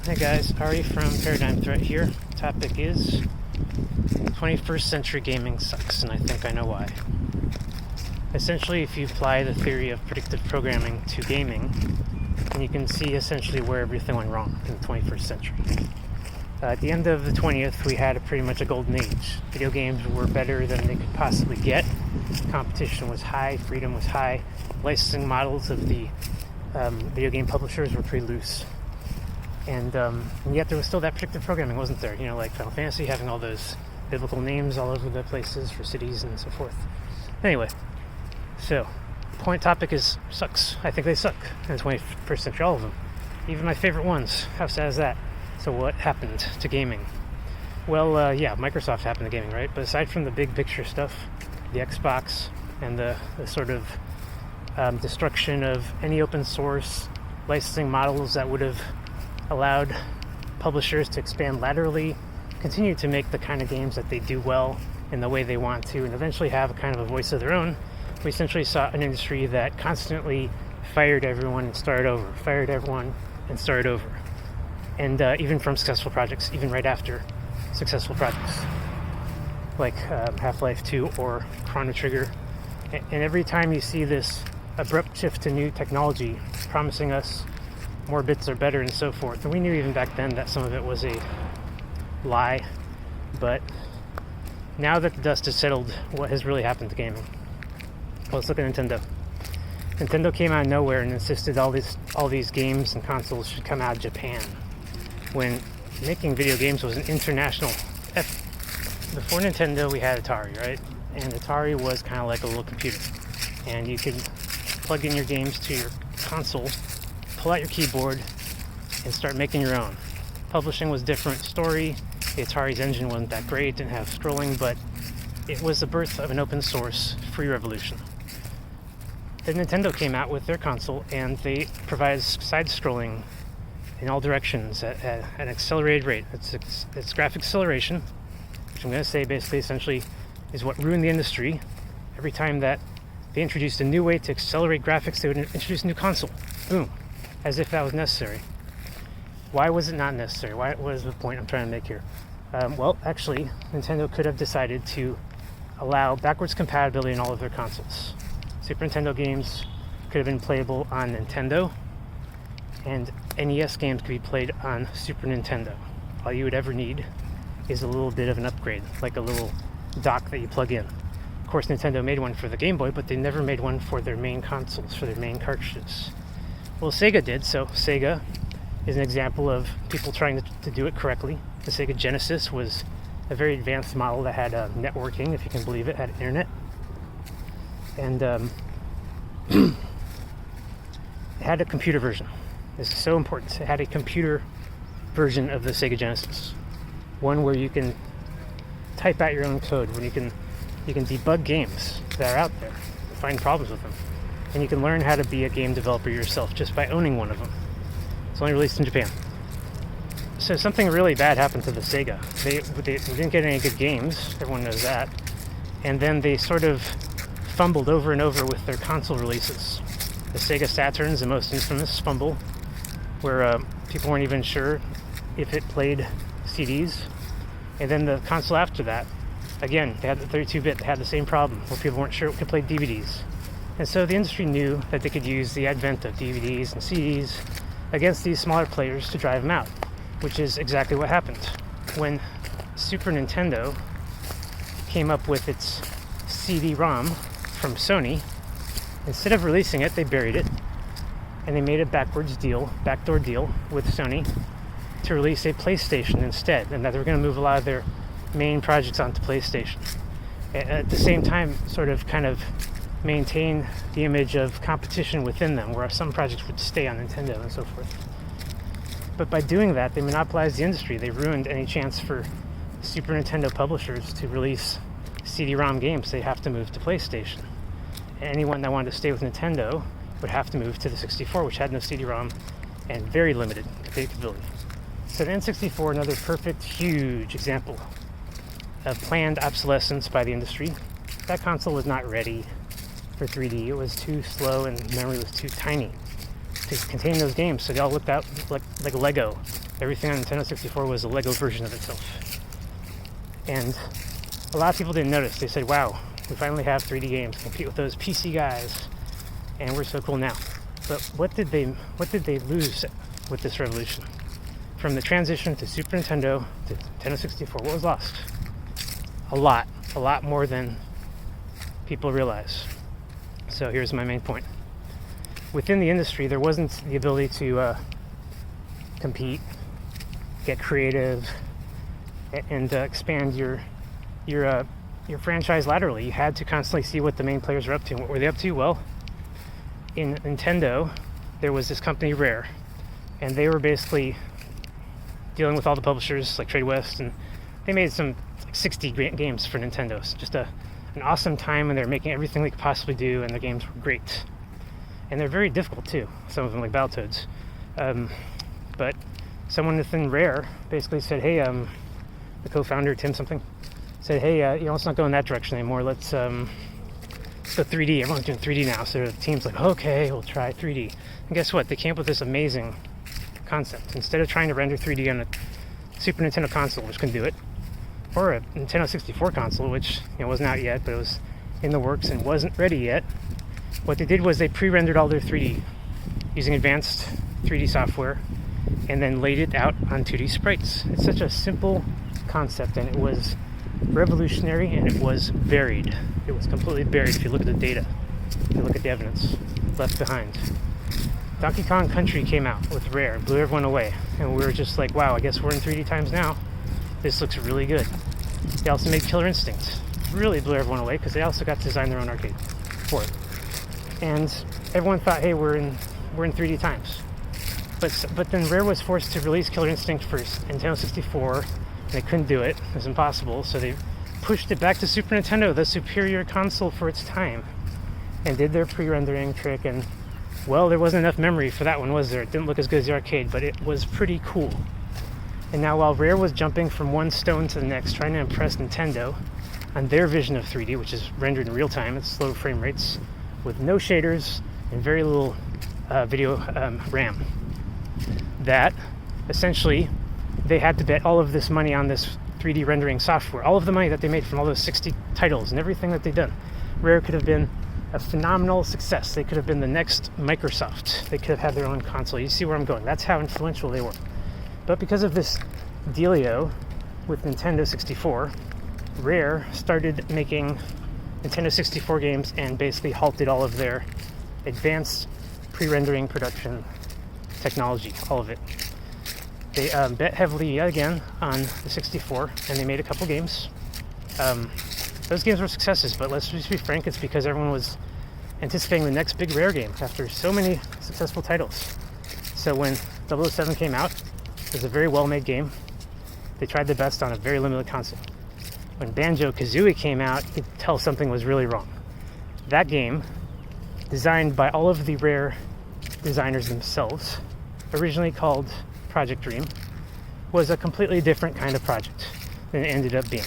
Hi guys, Ari from Paradigm Threat here. Topic is 21st century gaming sucks, and I think I know why. Essentially, if you apply the theory of predictive programming to gaming, then you can see essentially where everything went wrong in the 21st century. At the end of the 20th, we had pretty much a golden age. Video games were better than they could possibly get. Competition was high, freedom was high. Licensing models of the video game publishers were pretty loose. And yet there was still that predictive programming, wasn't there? You know, like Final Fantasy having all those biblical names all over the places for cities and so forth. Anyway, so topic is sucks. I think they suck in the 21st century, all of them. Even my favorite ones. How sad is that? So what happened to gaming? Well, Microsoft happened to gaming, right? But aside from the big picture stuff, the Xbox and the sort of destruction of any open source licensing models that would have allowed publishers to expand laterally, continue to make the kind of games that they do well in the way they want to, and eventually have a kind of a voice of their own. We essentially saw an industry that constantly fired everyone and started over, and even from successful projects, even right after successful projects, like Half-Life 2 or Chrono Trigger. And every time you see this abrupt shift to new technology promising us more bits are better and so forth, and we knew even back then that some of it was a lie, but now that the dust has settled, what has really happened to gaming? Well, let's look at Nintendo. Nintendo came out of nowhere and insisted all these games and consoles should come out of Japan, when making video games was an international effort. Before Nintendo, we had Atari, right? And Atari was kind of like a little computer, and you could plug in your games to your console, pull out your keyboard, and start making your own. Publishing was different story. The Atari's engine wasn't that great, didn't have scrolling, but it was the birth of an open source free revolution. Then Nintendo came out with their console, and they provided side-scrolling in all directions at an accelerated rate. It's graphic acceleration, which I'm going to say basically essentially is what ruined the industry. Every time that they introduced a new way to accelerate graphics, they would introduce a new console. Boom. As if that was necessary. Why was it not necessary? What is the point I'm trying to make here? Well, actually, Nintendo could have decided to allow backwards compatibility in all of their consoles. Super Nintendo games could have been playable on Nintendo, and NES games could be played on Super Nintendo. All you would ever need is a little bit of an upgrade, like a little dock that you plug in. Of course, Nintendo made one for the Game Boy, but they never made one for their main consoles, for their main cartridges. Well, Sega did, so Sega is an example of people trying to do it correctly. The Sega Genesis was a very advanced model that had networking, if you can believe it, had internet. And it had a computer version. This is so important. It had a computer version of the Sega Genesis. One where you can type out your own code, when you can debug games that are out there, find problems with them. And you can learn how to be a game developer yourself just by owning one of them. It's only released in Japan. So something really bad happened to the Sega. They didn't get any good games, everyone knows that. And then they sort of fumbled over and over with their console releases. The Sega Saturn's the most infamous fumble, where people weren't even sure if it played CDs. And then the console after that, again, they had the 32-bit, they had the same problem, where people weren't sure it could play DVDs. And so the industry knew that they could use the advent of DVDs and CDs against these smaller players to drive them out, which is exactly what happened. When Super Nintendo came up with its CD-ROM from Sony, instead of releasing it, they buried it, and they made a backdoor deal with Sony to release a PlayStation instead, and that they were going to move a lot of their main projects onto PlayStation. At the same time, sort of kind of maintain the image of competition within them, where some projects would stay on Nintendo and so forth. But by doing that, they monopolized the industry. They ruined any chance for Super Nintendo publishers to release CD-ROM games. They have to move to PlayStation. Anyone that wanted to stay with Nintendo would have to move to the 64, which had no CD-ROM and very limited capability. So the N64, another perfect, huge example of planned obsolescence by the industry. That console was not ready for 3D. It was too slow and memory was too tiny to contain those games, so they all looked out like Lego. Everything on Nintendo 64 was a Lego version of itself. And a lot of people didn't notice. They said, wow, we finally have 3D games to compete with those PC guys, and we're so cool now. But what did they lose with this revolution? From the transition to Super Nintendo to Nintendo 64, what was lost? A lot more than people realize. So here's my main point. Within the industry, there wasn't the ability to compete, get creative, and expand your franchise laterally. You had to constantly see what the main players were up to. What were they up to? Well, in Nintendo, there was this company, Rare, and they were basically dealing with all the publishers like Trade West, and they made some 60 games for Nintendo. It's just an awesome time, and they're making everything they could possibly do, and their games were great. And they're very difficult too, some of them like Battletoads. But someone within Rare basically said, hey, the co-founder, Tim something, said, hey, let's not go in that direction anymore. Let's go 3D. Everyone's doing 3D now. So the team's like, okay, we'll try 3D. And guess what? They came up with this amazing concept. Instead of trying to render 3D on a Super Nintendo console, which couldn't do it, or a Nintendo 64 console, which wasn't out yet, but it was in the works and wasn't ready yet, what they did was they pre-rendered all their 3D using advanced 3D software and then laid it out on 2D sprites. It's such a simple concept, and it was revolutionary, and it was buried. It was completely buried if you look at the data, if you look at the evidence left behind. Donkey Kong Country came out with Rare, blew everyone away, and we were just like, wow, I guess we're in 3D times now. This looks really good. They also made Killer Instinct. Really blew everyone away because they also got to design their own arcade for it. And everyone thought, hey, we're in 3D times. But then Rare was forced to release Killer Instinct for Nintendo 64, and they couldn't do it. It was impossible. So they pushed it back to Super Nintendo, the superior console for its time, and did their pre-rendering trick. And, well, there wasn't enough memory for that one, was there? It didn't look as good as the arcade, but it was pretty cool. And now while Rare was jumping from one stone to the next, trying to impress Nintendo on their vision of 3D, which is rendered in real time at slow frame rates, with no shaders and very little video RAM, that essentially they had to bet all of this money on this 3D rendering software, all of the money that they made from all those 60 titles and everything that they've done. Rare could have been a phenomenal success. They could have been the next Microsoft. They could have had their own console. You see where I'm going. That's how influential they were. But because of this dealio with Nintendo 64, Rare started making Nintendo 64 games and basically halted all of their advanced pre-rendering production technology, all of it. They bet heavily yet again on the 64, and they made a couple games. Those games were successes, but let's just be frank, it's because everyone was anticipating the next big Rare game after so many successful titles. So when 007 came out, it was a very well-made game. They tried their best on a very limited console. When BanjoKazooie came out, you could tell something was really wrong. That game, designed by all of the Rare designers themselves, originally called Project Dream, was a completely different kind of project than it ended up being.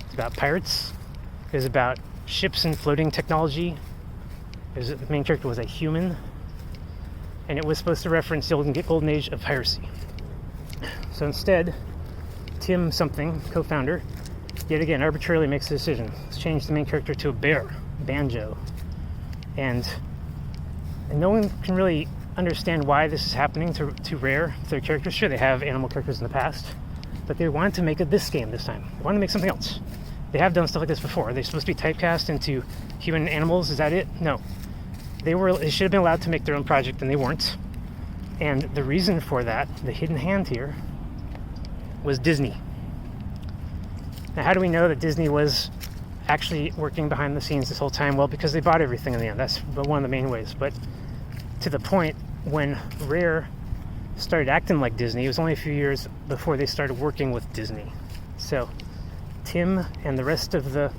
It's about pirates. It was about ships and floating technology. The main character was a human, and it was supposed to reference the golden age of piracy. So instead, Tim something, co-founder, yet again arbitrarily makes a decision. Let's change the main character to a bear, Banjo. And no one can really understand why this is happening to Rare with their characters. Sure, they have animal characters in the past, but they wanted to make this game this time. They wanted to make something else. They have done stuff like this before. Are they supposed to be typecast into human animals? Is that it? No. They should have been allowed to make their own project, and they weren't. And the reason for that, the hidden hand here, was Disney. Now, how do we know that Disney was actually working behind the scenes this whole time? Well, because they bought everything in the end. That's one of the main ways. But to the point when Rare started acting like Disney, it was only a few years before they started working with Disney. So Tim and the rest of the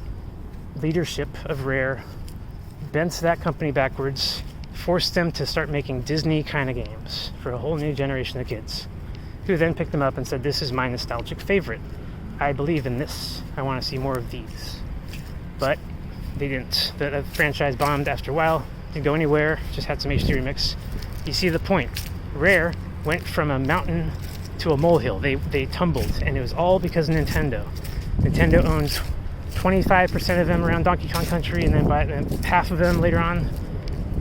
leadership of Rare bent that company backwards, forced them to start making Disney kind of games for a whole new generation of kids, who then picked them up and said, this is my nostalgic favorite. I believe in this. I want to see more of these. But they didn't. The franchise bombed after a while. Didn't go anywhere. Just had some HD remix. You see the point. Rare went from a mountain to a molehill. They tumbled, and it was all because of Nintendo. Nintendo owns 25% of them around Donkey Kong Country, and then half of them later on,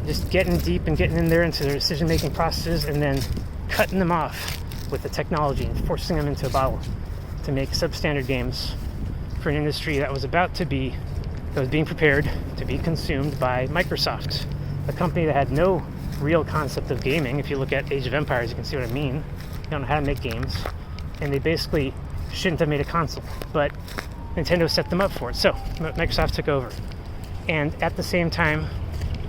just getting deep and getting in there into their decision-making processes, and then cutting them off with the technology and forcing them into a bottle to make substandard games for an industry that was being prepared to be consumed by Microsoft, a company that had no real concept of gaming. If you look at Age of Empires, you can see what I mean. They don't know how to make games, and they basically shouldn't have made a console, but Nintendo set them up for it. So Microsoft took over, and at the same time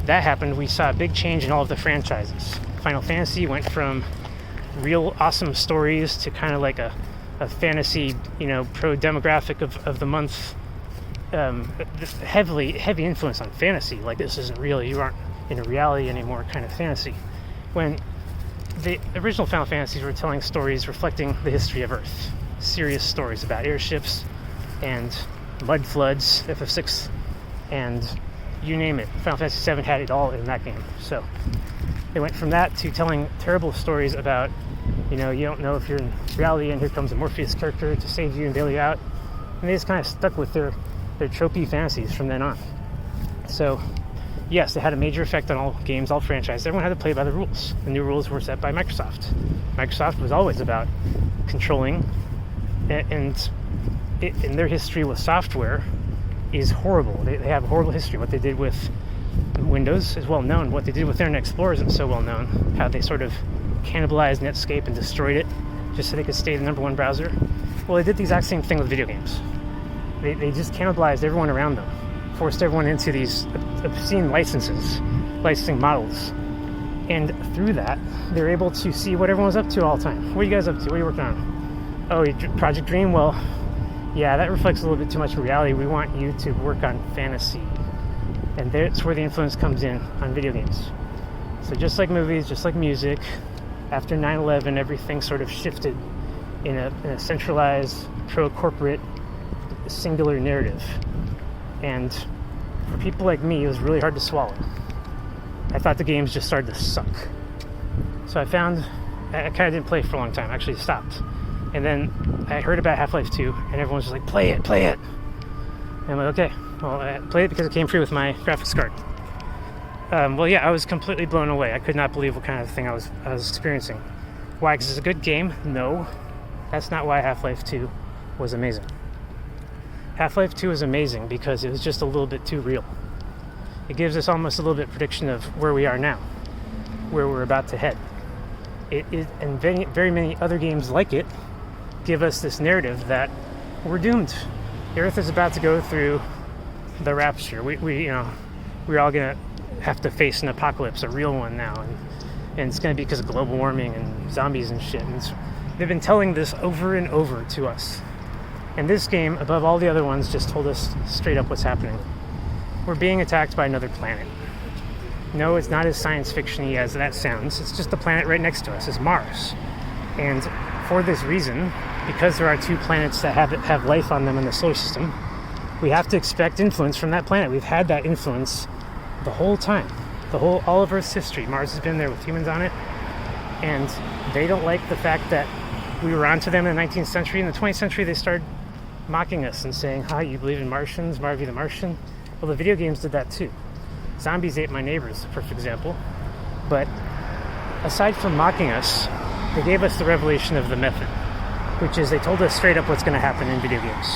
that happened, we saw a big change in all of the franchises. Final Fantasy went from real awesome stories to kind of like a fantasy, pro demographic of the month, heavy influence on fantasy. Like, this isn't real, you aren't in a reality anymore kind of fantasy. When the original Final Fantasies were telling stories reflecting the history of Earth, serious stories about airships and mud floods, FF6, and you name it. Final Fantasy VII had it all in that game. So they went from that to telling terrible stories about, you don't know if you're in reality, and here comes a Morpheus character to save you and bail you out. And they just kind of stuck with their tropey fantasies from then on. So yes, they had a major effect on all games, all franchises. Everyone had to play by the rules. The new rules were set by Microsoft. Microsoft was always about controlling, and their history with software is horrible. They have a horrible history. What they did with Windows is well known. What they did with Internet Explorer isn't so well known. How they sort of cannibalized Netscape and destroyed it just so they could stay the number one browser. Well, they did the exact same thing with video games. They just cannibalized everyone around them, forced everyone into these obscene licensing models. And through that, they're able to see what everyone was up to all the time. What are you guys up to? What are you working on? Oh, Project Dream? Well, yeah, that reflects a little bit too much reality. We want you to work on fantasy. And that's where the influence comes in on video games. So just like movies, just like music, after 9/11, everything sort of shifted in a centralized, pro-corporate, singular narrative. And for people like me, it was really hard to swallow. I thought the games just started to suck. So I kind of didn't play for a long time. I actually stopped. And then I heard about Half-Life 2, and everyone was just like, play it. And I'm like, okay, well, I played it because it came free with my graphics card. I was completely blown away. I could not believe what kind of thing I was experiencing. Why? Because it's a good game? No. That's not why Half-Life 2 was amazing. Half-Life 2 is amazing because it was just a little bit too real. It gives us almost a little bit of prediction of where we are now, where we're about to head. And very, very many other games like it give us this narrative that we're doomed. The Earth is about to go through the rapture. We're all gonna have to face an apocalypse, a real one now, and it's gonna be because of global warming and zombies and shit. And they've been telling this over and over to us. And this game, above all the other ones, just told us straight up what's happening. We're being attacked by another planet. No, it's not as science fiction-y as that sounds. It's just the planet right next to us. It's Mars. And for this reason, because there are two planets that have life on them in the solar system, we have to expect influence from that planet. We've had that influence the whole time. All of Earth's history. Mars has been there with humans on it. And they don't like the fact that we were onto them in the 19th century. In the 20th century, they started mocking us and saying, hi, you believe in Martians? Marvy the Martian? Well, the video games did that too. Zombies Ate My Neighbors, a perfect example. But aside from mocking us, they gave us the revelation of the method, which is they told us straight up what's going to happen in video games.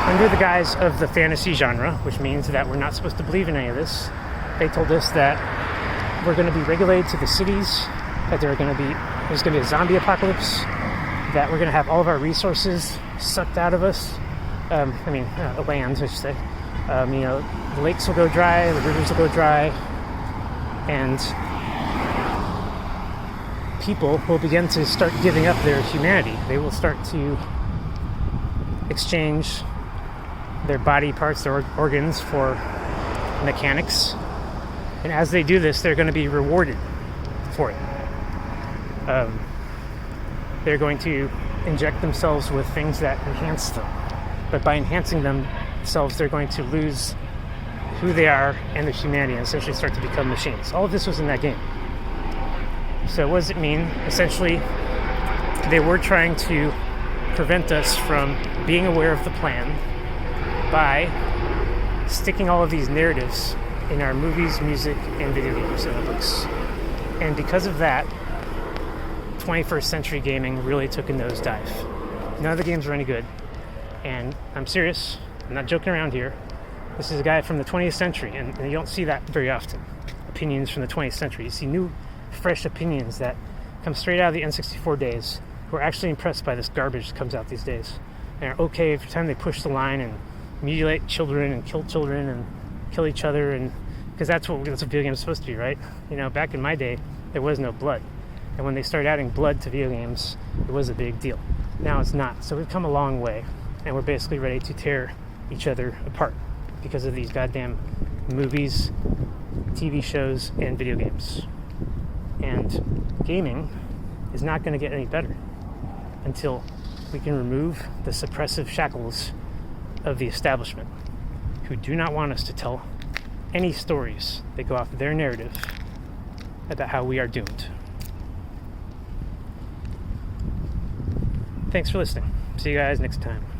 Under the guise of the fantasy genre, which means that we're not supposed to believe in any of this, they told us that we're going to be regulated to the cities, that there's going to be a zombie apocalypse, that we're going to have all of our resources sucked out of us. Land, I should say. The lakes will go dry, the rivers will go dry, and people will begin to start giving up their humanity. They will start to exchange their body parts, their organs, for mechanics. And as they do this, they're going to be rewarded for it. They're going to inject themselves with things that enhance them. But by enhancing themselves, they're going to lose who they are and their humanity and essentially start to become machines. All of this was in that game. So what does it mean? Essentially, they were trying to prevent us from being aware of the plan by sticking all of these narratives in our movies, music, and video games and books. And because of that, 21st century gaming really took a nosedive. None of the games were any good. And I'm serious, I'm not joking around here. This is a guy from the 20th century, and you don't see that very often. Opinions from the 20th century. You see new, fresh opinions that come straight out of the N64 days, who are actually impressed by this garbage that comes out these days, and are okay every time they push the line and mutilate children and kill children and kill each other, and because that's what video games are supposed to be, right? You know, back in my day, there was no blood. And when they started adding blood to video games, it was a big deal. Now it's not. So we've come a long way, and we're basically ready to tear each other apart because of these goddamn movies, TV shows, and video games. And gaming is not going to get any better until we can remove the suppressive shackles of the establishment, who do not want us to tell any stories that go off their narrative about how we are doomed. Thanks for listening. See you guys next time.